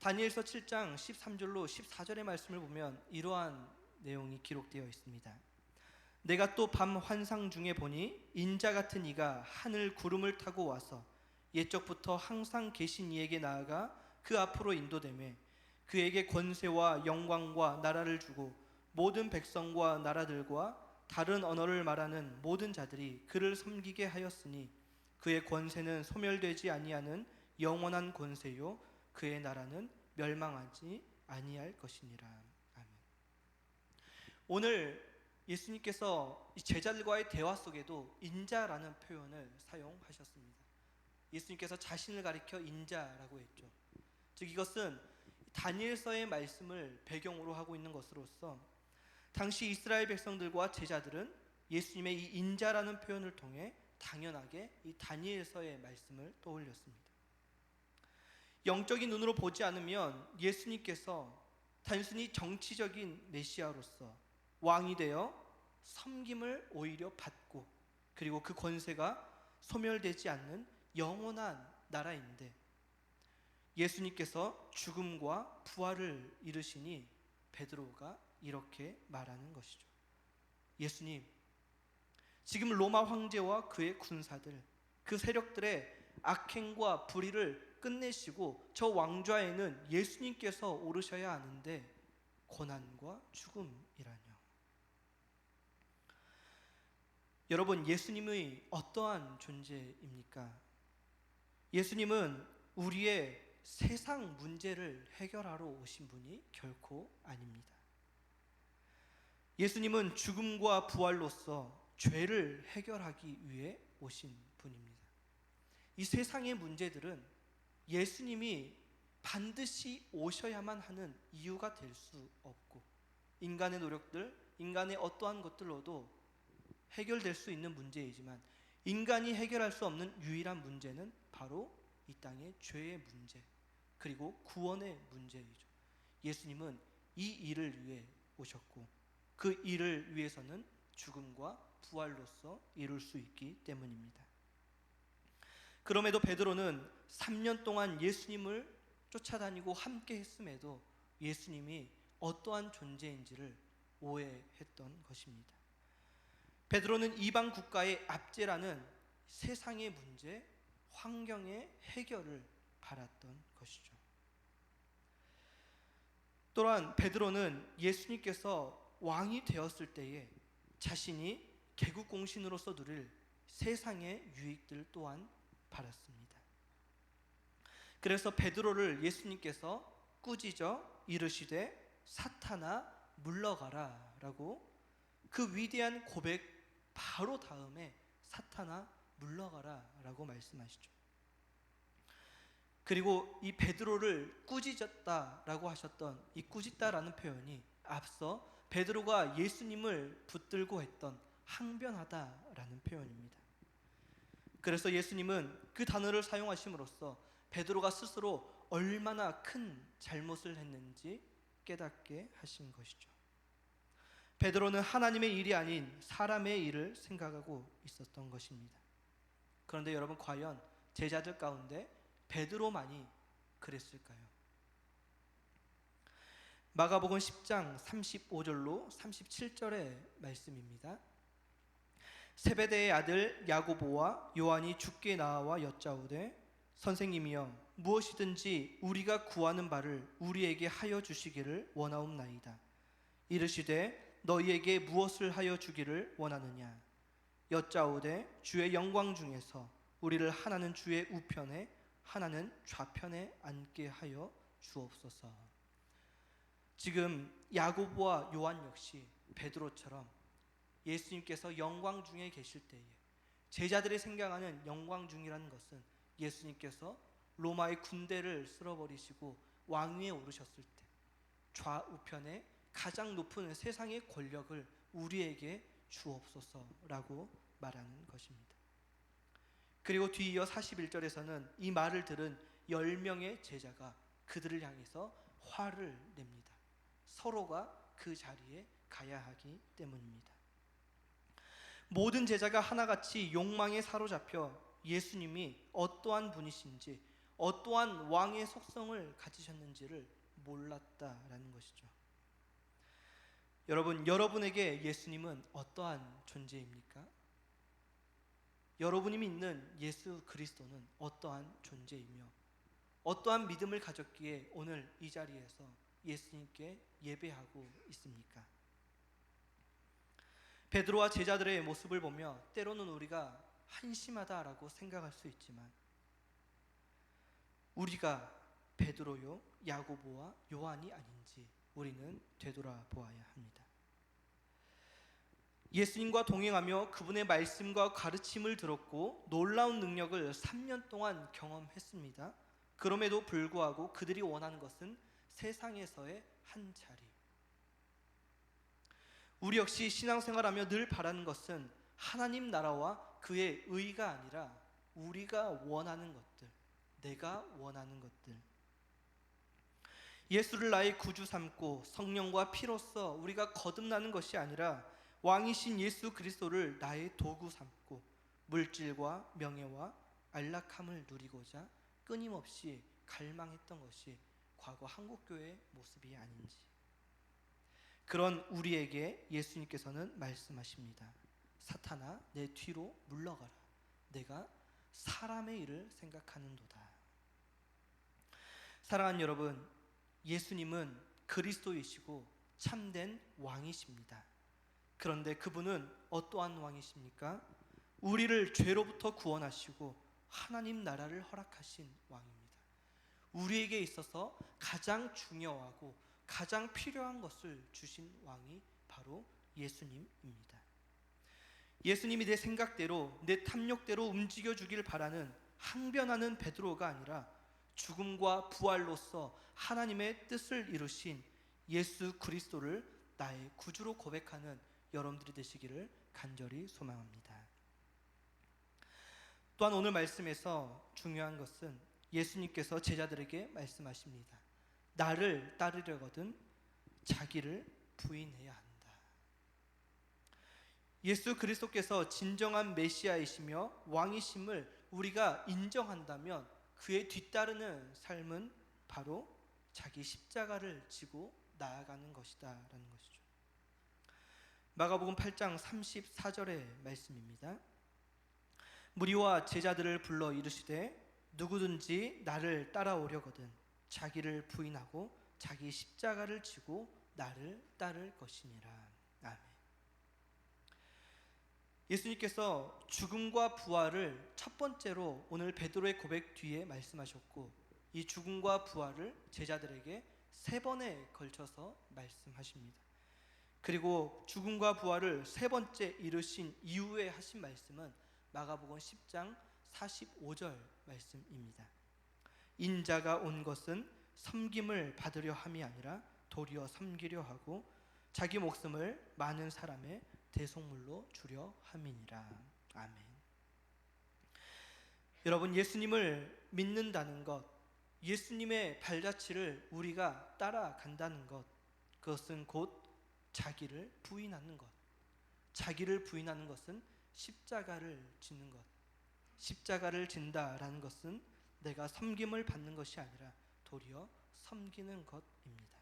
다니엘서 7장 13절로 14절의 말씀을 보면 이러한 내용이 기록되어 있습니다. 내가 또 밤 환상 중에 보니 인자 같은 이가 하늘 구름을 타고 와서 옛적부터 항상 계신 이에게 나아가 그 앞으로 인도되매 그에게 권세와 영광과 나라를 주고 모든 백성과 나라들과 다른 언어를 말하는 모든 자들이 그를 섬기게 하였으니 그의 권세는 소멸되지 아니하는 영원한 권세요 그의 나라는 멸망하지 아니할 것이니라. 아멘. 오늘 예수님께서 이 제자들과의 대화 속에도 인자라는 표현을 사용하셨습니다. 예수님께서 자신을 가리켜 인자라고 했죠. 즉 이것은 다니엘서의 말씀을 배경으로 하고 있는 것으로서 당시 이스라엘 백성들과 제자들은 예수님의 이 인자라는 표현을 통해 당연하게 이 다니엘서의 말씀을 떠올렸습니다. 영적인 눈으로 보지 않으면 예수님께서 단순히 정치적인 메시아로서 왕이 되어 섬김을 오히려 받고, 그리고 그 권세가 소멸되지 않는 영원한 나라인데 예수님께서 죽음과 부활을 이루시니 베드로가 이렇게 말하는 것이죠. 예수님, 지금 로마 황제와 그의 군사들, 그 세력들의 악행과 불의를 끝내시고 저 왕좌에는 예수님께서 오르셔야 하는데 고난과 죽음이라뇨. 여러분, 예수님의 어떠한 존재입니까? 예수님은 우리의 세상 문제를 해결하러 오신 분이 결코 아닙니다. 예수님은 죽음과 부활로서 죄를 해결하기 위해 오신 분입니다. 이 세상의 문제들은 예수님이 반드시 오셔야만 하는 이유가 될 수 없고 인간의 노력들, 인간의 어떠한 것들로도 해결될 수 있는 문제이지만 인간이 해결할 수 없는 유일한 문제는 바로 이 땅의 죄의 문제 그리고 구원의 문제이죠. 예수님은 이 일을 위해 오셨고 그 일을 위해서는 죽음과 부활로서 이룰 수 있기 때문입니다. 그럼에도 베드로는 3년 동안 예수님을 쫓아다니고 함께 했음에도 예수님이 어떠한 존재인지를 오해했던 것입니다. 베드로는 이방 국가의 압제라는 세상의 문제, 환경의 해결을 바랐던 것이죠. 또한 베드로는 예수님께서 왕이 되었을 때에 자신이 개국공신으로서 누릴 세상의 유익들 또한 바랐습니다. 그래서 베드로를 예수님께서 꾸짖어 이르시되 사탄아 물러가라 라고 그 위대한 고백 바로 다음에 사탄아 물러가라 라고 말씀하시죠. 그리고 이 베드로를 꾸짖었다라고 하셨던 이 꾸짖다라는 표현이 앞서 베드로가 예수님을 붙들고 했던 항변하다라는 표현입니다. 그래서 예수님은 그 단어를 사용하심으로써 베드로가 스스로 얼마나 큰 잘못을 했는지 깨닫게 하신 것이죠. 베드로는 하나님의 일이 아닌 사람의 일을 생각하고 있었던 것입니다. 그런데 여러분, 과연 제자들 가운데 베드로만이 그랬을까요? 마가복음 10장 35절로 37절의 말씀입니다. 세베대의 아들 야고보와 요한이 주께 나와 여짜오되 선생님이여 무엇이든지 우리가 구하는 바를 우리에게 하여 주시기를 원하옵나이다. 이르시되 너희에게 무엇을 하여 주기를 원하느냐? 여짜오되 주의 영광 중에서 우리를 하나는 주의 우편에 하나는 좌편에 앉게 하여 주옵소서. 지금 야고보와 요한 역시 베드로처럼 예수님께서 영광 중에 계실 때에 제자들이 생각하는 영광 중이라는 것은 예수님께서 로마의 군대를 쓸어버리시고 왕위에 오르셨을 때 좌우편에 가장 높은 세상의 권력을 우리에게 주옵소서라고 말하는 것입니다. 그리고 뒤이어 41절에서는 이 말을 들은 10명의 제자가 그들을 향해서 화를 냅니다. 서로가 그 자리에 가야 하기 때문입니다. 모든 제자가 하나같이 욕망에 사로잡혀 예수님이 어떠한 분이신지, 어떠한 왕의 속성을 가지셨는지를 몰랐다라는 것이죠. 여러분, 여러분에게 예수님은 어떠한 존재입니까? 여러분이 믿는 예수 그리스도는 어떠한 존재이며 어떠한 믿음을 가졌기에 오늘 이 자리에서 예수님께 예배하고 있습니까? 베드로와 제자들의 모습을 보며 때로는 우리가 한심하다라고 생각할 수 있지만 우리가 베드로요, 야고보와 요한이 아닌지 우리는 되돌아보아야 합니다. 예수님과 동행하며 그분의 말씀과 가르침을 들었고 놀라운 능력을 3년 동안 경험했습니다. 그럼에도 불구하고 그들이 원하는 것은 세상에서의 한 자리. 우리 역시 신앙생활하며 늘 바라는 것은 하나님 나라와 그의 의가 아니라 우리가 원하는 것들, 내가 원하는 것들. 예수를 나의 구주 삼고 성령과 피로써 우리가 거듭나는 것이 아니라 왕이신 예수 그리스도를 나의 도구 삼고 물질과 명예와 안락함을 누리고자 끊임없이 갈망했던 것이 과거 한국교회의 모습이 아닌지, 그런 우리에게 예수님께서는 말씀하십니다. 사탄아, 내 뒤로 물러가라. 내가 사람의 일을 생각하는도다. 사랑하는 여러분, 예수님은 그리스도이시고 참된 왕이십니다. 그런데 그분은 어떠한 왕이십니까? 우리를 죄로부터 구원하시고 하나님 나라를 허락하신 왕입니다. 우리에게 있어서 가장 중요하고 가장 필요한 것을 주신 왕이 바로 예수님입니다. 예수님이 내 생각대로, 내 탐욕대로 움직여주길 바라는 항변하는 베드로가 아니라 죽음과 부활로서 하나님의 뜻을 이루신 예수 그리스도를 나의 구주로 고백하는 여러분들이 되시기를 간절히 소망합니다. 또한 오늘 말씀에서 중요한 것은 예수님께서 제자들에게 말씀하십니다. 나를 따르려거든 자기를 부인해야 한다. 예수 그리스도께서 진정한 메시아이시며 왕이심을 우리가 인정한다면 그에 뒤따르는 삶은 바로 자기 십자가를 지고 나아가는 것이다 라는 것이죠. 마가복음 8장 34절의 말씀입니다. 무리와 제자들을 불러 이르시되 누구든지 나를 따라오려거든 자기를 부인하고 자기 십자가를 지고 나를 따를 것이니라. 아멘. 예수님께서 죽음과 부활을 첫 번째로 오늘 베드로의 고백 뒤에 말씀하셨고, 이 죽음과 부활을 제자들에게 3번에 걸쳐서 말씀하십니다. 그리고 죽음과 부활을 3번째 이루신 이후에 하신 말씀은 마가복음 10장 45절 말씀입니다. 인자가 온 것은 섬김을 받으려 함이 아니라 도리어 섬기려 하고 자기 목숨을 많은 사람의 대속물로 주려 함이니라. 아멘. 여러분, 예수님을 믿는다는 것, 예수님의 발자취를 우리가 따라간다는 것, 그것은 곧 자기를 부인하는 것. 자기를 부인하는 것은 십자가를 짓는 것. 십자가를 진다라는 것은 내가 섬김을 받는 것이 아니라 도리어 섬기는 것입니다.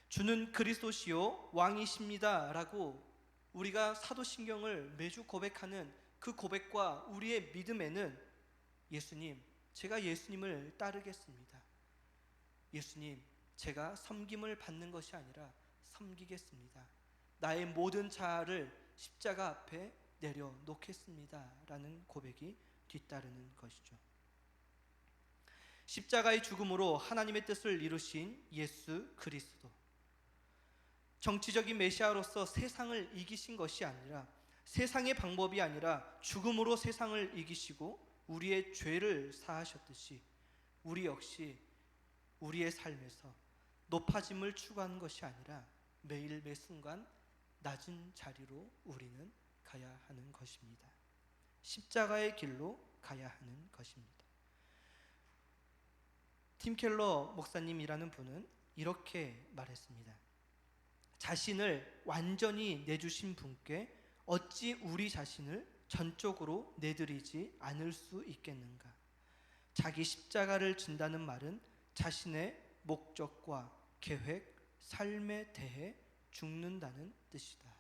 주는 그리스도시요 왕이십니다 라고 우리가 사도신경을 매주 고백하는 그 고백과 우리의 믿음에는 예수님, 제가 예수님을 따르겠습니다. 예수님, 제가 섬김을 받는 것이 아니라 섬기겠습니다. 나의 모든 자아를 십자가 앞에 내려놓겠습니다 라는 고백이 뒤따르는 것이죠. 십자가의 죽음으로 하나님의 뜻을 이루신 예수 그리스도, 정치적인 메시아로서 세상을 이기신 것이 아니라, 세상의 방법이 아니라 죽음으로 세상을 이기시고 우리의 죄를 사하셨듯이 우리 역시 우리의 삶에서 높아짐을 추구하는 것이 아니라 매일 매 순간 낮은 자리로 우리는 가야 하는 것입니다. 십자가의 길로 가야 하는 것입니다. 팀 켈러 목사님이라는 분은 이렇게 말했습니다. 자신을 완전히 내주신 분께 어찌 우리 자신을 전적으로 내드리지 않을 수 있겠는가? 자기 십자가를 진다는 말은 자신의 목적과 계획, 삶에 대해 죽는다는 뜻이다.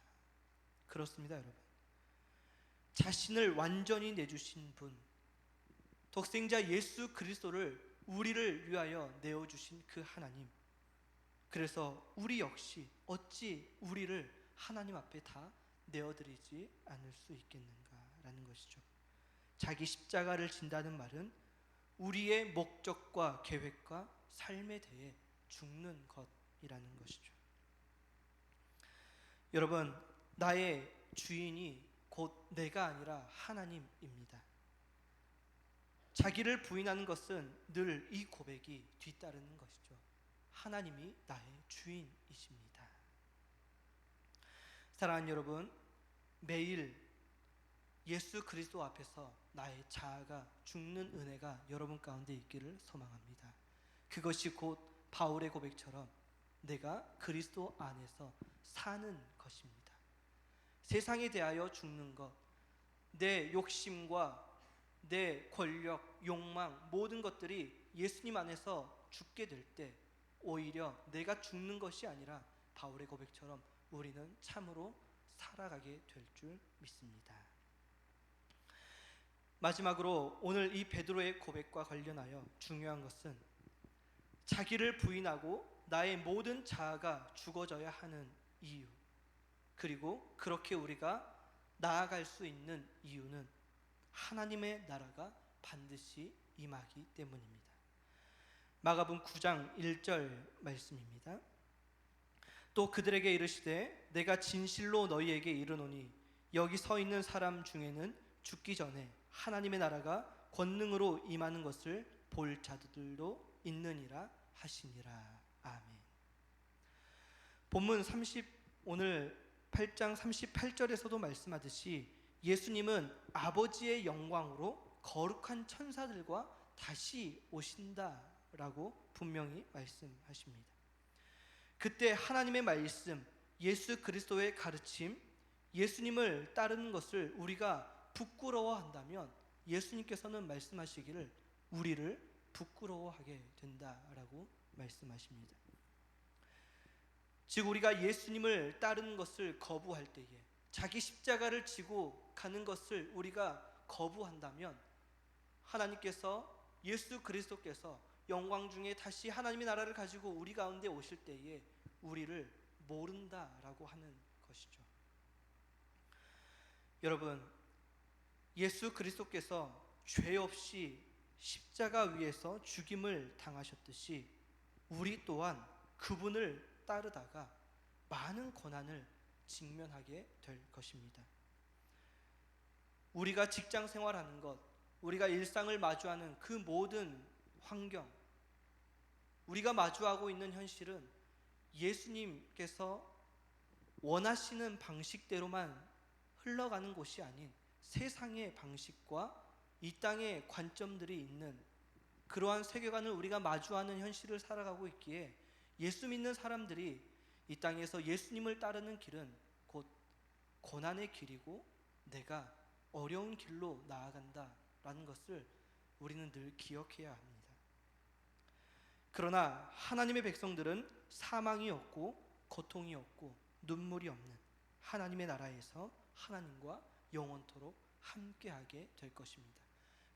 그렇습니다, 여러분. 자신을 완전히 내주신 분, 독생자 예수 그리스도를 우리를 위하여 내어주신 그 하나님, 그래서 우리 역시 어찌 우리를 하나님 앞에 다 내어드리지 않을 수 있겠는가라는 것이죠. 자기 십자가를 진다는 말은 우리의 목적과 계획과 삶에 대해 죽는 것이라는 것이죠. 여러분, 나의 주인이 곧 내가 아니라 하나님입니다. 자기를 부인하는 것은 늘 이 고백이 뒤따르는 것이죠. 하나님이 나의 주인이십니다. 사랑하는 여러분, 매일 예수 그리스도 앞에서 나의 자아가 죽는 은혜가 여러분 가운데 있기를 소망합니다. 그것이 곧 바울의 고백처럼 내가 그리스도 안에서 사는 것입니다. 세상에 대하여 죽는 것, 내 욕심과 내 권력, 욕망 모든 것들이 예수님 안에서 죽게 될 때 오히려 내가 죽는 것이 아니라 바울의 고백처럼 우리는 참으로 살아가게 될 줄 믿습니다. 마지막으로 오늘 이 베드로의 고백과 관련하여 중요한 것은 자기를 부인하고 나의 모든 자아가 죽어져야 하는 이유, 그리고 그렇게 우리가 나아갈 수 있는 이유는 하나님의 나라가 반드시 임하기 때문입니다. 마가복음 9장 1절 말씀입니다. 또 그들에게 이르시되 내가 진실로 너희에게 이르노니 여기 서 있는 사람 중에는 죽기 전에 하나님의 나라가 권능으로 임하는 것을 볼 자들도 있느니라 하시니라. 아멘. 본문 오늘 8장 38절에서도 말씀하듯이 예수님은 아버지의 영광으로 거룩한 천사들과 다시 오신다라고 분명히 말씀하십니다. 그때 하나님의 말씀, 예수 그리스도의 가르침, 예수님을 따르는 것을 우리가 부끄러워한다면 예수님께서는 말씀하시기를 우리를 부끄러워하게 된다라고 말씀하십니다. 즉 우리가 예수님을 따르는 것을 거부할 때에, 자기 십자가를 지고 가는 것을 우리가 거부한다면 하나님께서, 예수 그리스도께서 영광 중에 다시 하나님의 나라를 가지고 우리 가운데 오실 때에 우리를 모른다라고 하는 것이죠. 여러분, 예수 그리스도께서 죄 없이 십자가 위에서 죽임을 당하셨듯이 우리 또한 그분을 따르다가 많은 고난을 직면하게 될 것입니다. 우리가 직장 생활하는 것, 우리가 일상을 마주하는 그 모든 환경, 우리가 마주하고 있는 현실은 예수님께서 원하시는 방식대로만 흘러가는 곳이 아닌 세상의 방식과 이 땅의 관점들이 있는 그러한 세계관을 우리가 마주하는 현실을 살아가고 있기에 예수 믿는 사람들이 이 땅에서 예수님을 따르는 길은 곧 고난의 길이고 내가 어려운 길로 나아간다라는 것을 우리는 늘 기억해야 합니다. 그러나 하나님의 백성들은 사망이 없고 고통이 없고 눈물이 없는 하나님의 나라에서 하나님과 영원토록 함께하게 될 것입니다.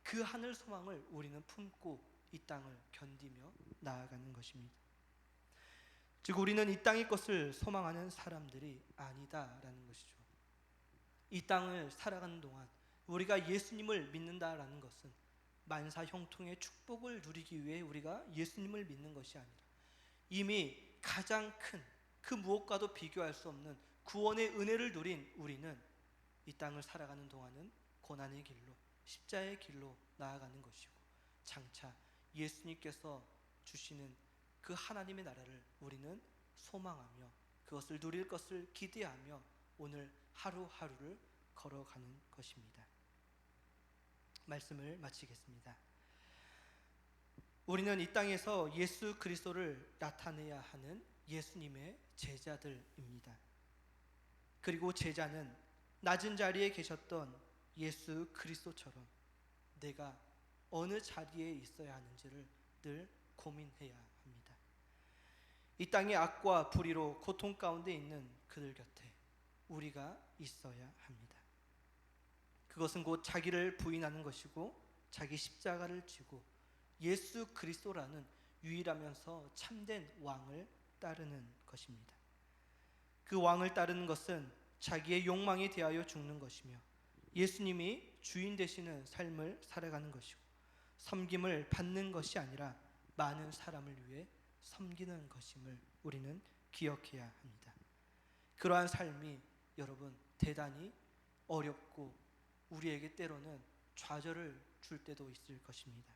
그 하늘 소망을 우리는 품고 이 땅을 견디며 나아가는 것입니다. 즉 우리는 이 땅의 것을 소망하는 사람들이 아니다라는 것이죠. 이 땅을 살아가는 동안 우리가 예수님을 믿는다라는 것은 만사 형통의 축복을 누리기 위해 우리가 예수님을 믿는 것이 아니라 이미 가장 큰 그 무엇과도 비교할 수 없는 구원의 은혜를 누린 우리는 이 땅을 살아가는 동안은 고난의 길로, 십자의 길로 나아가는 것이고 장차 예수님께서 주시는 그 하나님의 나라를 우리는 소망하며 그것을 누릴 것을 기대하며 오늘 하루하루를 걸어가는 것입니다. 말씀을 마치겠습니다. 우리는 이 땅에서 예수 그리스도를 나타내야 하는 예수님의 제자들입니다. 그리고 제자는 낮은 자리에 계셨던 예수 그리스도처럼 내가 어느 자리에 있어야 하는지를 늘 고민해야 합니다. 이 땅의 악과 불의로 고통 가운데 있는 그들 곁에 우리가 있어야 합니다. 그것은 곧 자기를 부인하는 것이고 자기 십자가를 지고 예수 그리스도라는 유일하면서 참된 왕을 따르는 것입니다. 그 왕을 따르는 것은 자기의 욕망에 대하여 죽는 것이며 예수님이 주인 되시는 삶을 살아가는 것이고 섬김을 받는 것이 아니라 많은 사람을 위해 섬기는 것임을 우리는 기억해야 합니다. 그러한 삶이 여러분 대단히 어렵고 우리에게 때로는 좌절을 줄 때도 있을 것입니다.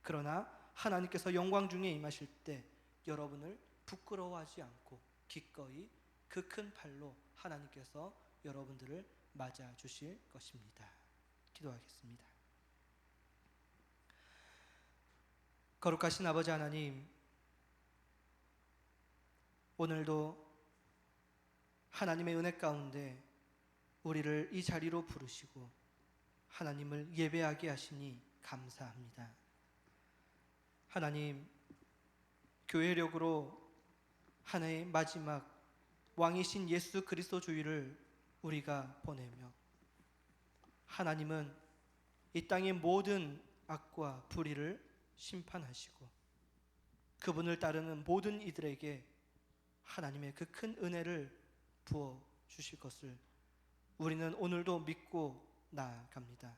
그러나 하나님께서 영광 중에 임하실 때 여러분을 부끄러워하지 않고 기꺼이 그 큰 팔로 하나님께서 여러분들을 맞아 주실 것입니다. 기도하겠습니다. 거룩하신 아버지 하나님, 오늘도 하나님의 은혜 가운데 우리를 이 자리로 부르시고 하나님을 예배하게 하시니 감사합니다. 하나님, 교회력으로 하나의 마지막 왕이신 예수 그리스도 주의를 우리가 보내며, 하나님은 이 땅의 모든 악과 불의를 심판하시고 그분을 따르는 모든 이들에게 하나님의 그 큰 은혜를 부어 주실 것을 우리는 오늘도 믿고 나아갑니다.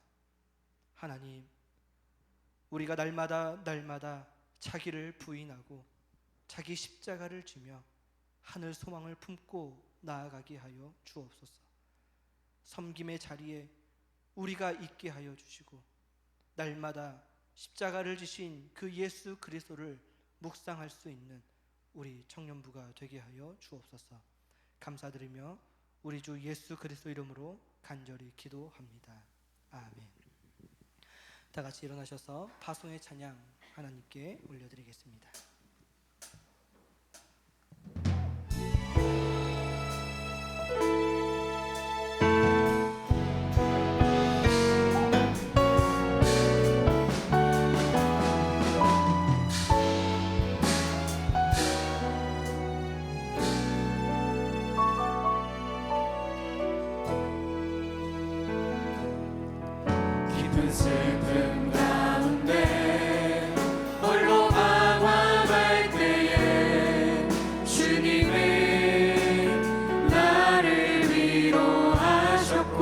하나님, 우리가 날마다 자기를 부인하고 자기 십자가를 지며 하늘 소망을 품고 나아가게 하여 주옵소서. 섬김의 자리에 우리가 있게 하여 주시고 날마다 십자가를 지신 그 예수 그리스도를 묵상할 수 있는 우리 청년부가 되게 하여 주옵소서. 감사드리며 우리 주 예수 그리스도 이름으로 간절히 기도합니다. 아멘. 다 같이 일어나셔서 파송의 찬양 하나님께 올려드리겠습니다. 깊은 슬픔 가운데 홀로 방황할 때에 주님은 나를 위로하셨고,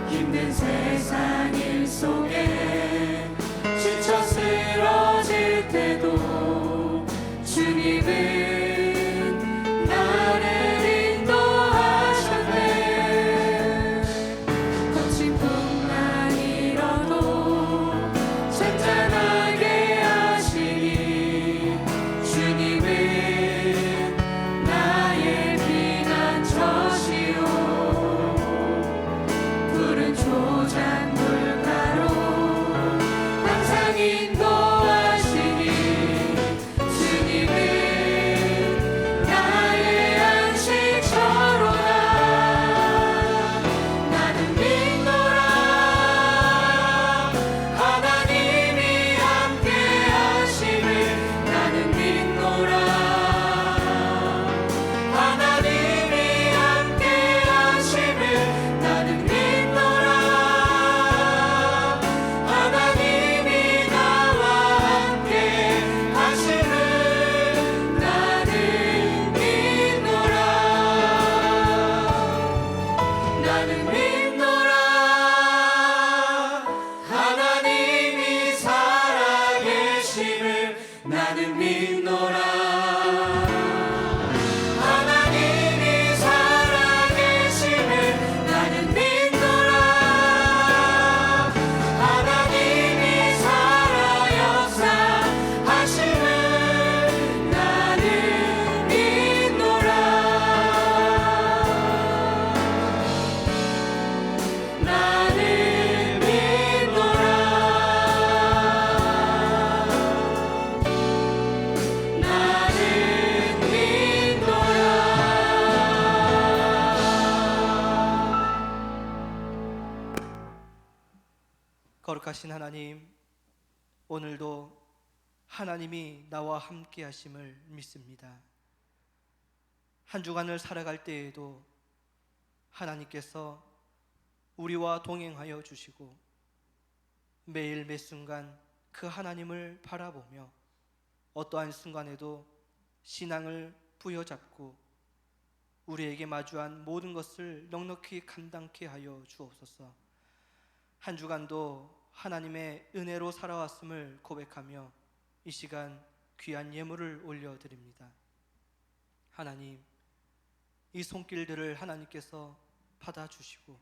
힘든 세상 일 속에 지쳐 쓰러질 때도 주님은 나를 인도하셨네. 거친 풍만 일어도 잔잔하게 하시니 주님은 나의 피난처시오. 푸른 초장 물가로 항상 인도하시니 주님은 나의 안식처로다. 나는 믿노라. 하나님이 함께 하심을 나는 믿노라. 하나님이 함께 하심을 나는 믿노라. 하나님이 나와 함께 하심을 나는 믿노라. 나는 믿노라. 하나님이 살아계심을 나는 믿노라. 하나님이 살아계심을 나는 믿노라. 하나님이 살아 역사하심을 나는 믿노라. 나는 믿노라. 나는 믿노라. 거룩하신 하나님, 오늘도 하나님이 나와 함께 하심을 믿습니다. 한 주간을 살아갈 때에도 하나님께서 우리와 동행하여 주시고 매일 매 순간 그 하나님을 바라보며 어떠한 순간에도 신앙을 부여잡고 우리에게 마주한 모든 것을 넉넉히 감당케 하여 주옵소서. 한 주간도 하나님의 은혜로 살아왔음을 고백하며 이 시간 귀한 예물을 올려드립니다. 하나님, 이 손길들을 하나님께서 받아주시고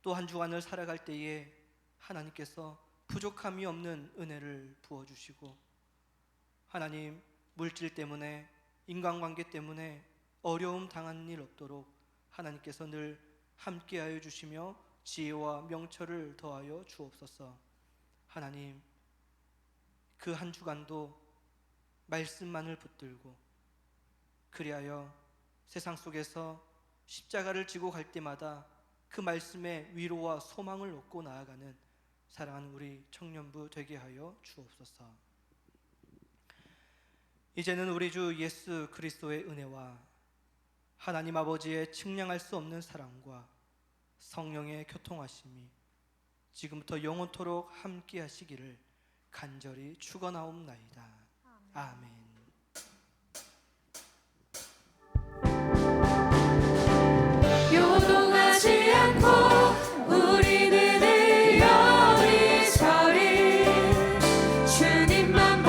또 한 주간을 살아갈 때에 하나님께서 부족함이 없는 은혜를 부어주시고, 하나님, 물질 때문에 인간관계 때문에 어려움 당한 일 없도록 하나님께서 늘 함께하여 주시며 지혜와 명철을 더하여 주옵소서. 하나님, 그 한 주간도 말씀만을 붙들고 그리하여 세상 속에서 십자가를 지고 갈 때마다 그 말씀에 위로와 소망을 얻고 나아가는 사랑하는 우리 청년부 되게 하여 주옵소서. 이제는 우리 주 예수 그리스도의 은혜와 하나님 아버지의 측량할 수 없는 사랑과 성령의 교통하심이 지금부터 영원토록 함께 하시기를 간절히 축원하옵나이다. 아멘. 요동하지 않고 우리는 영원히 서리 주님만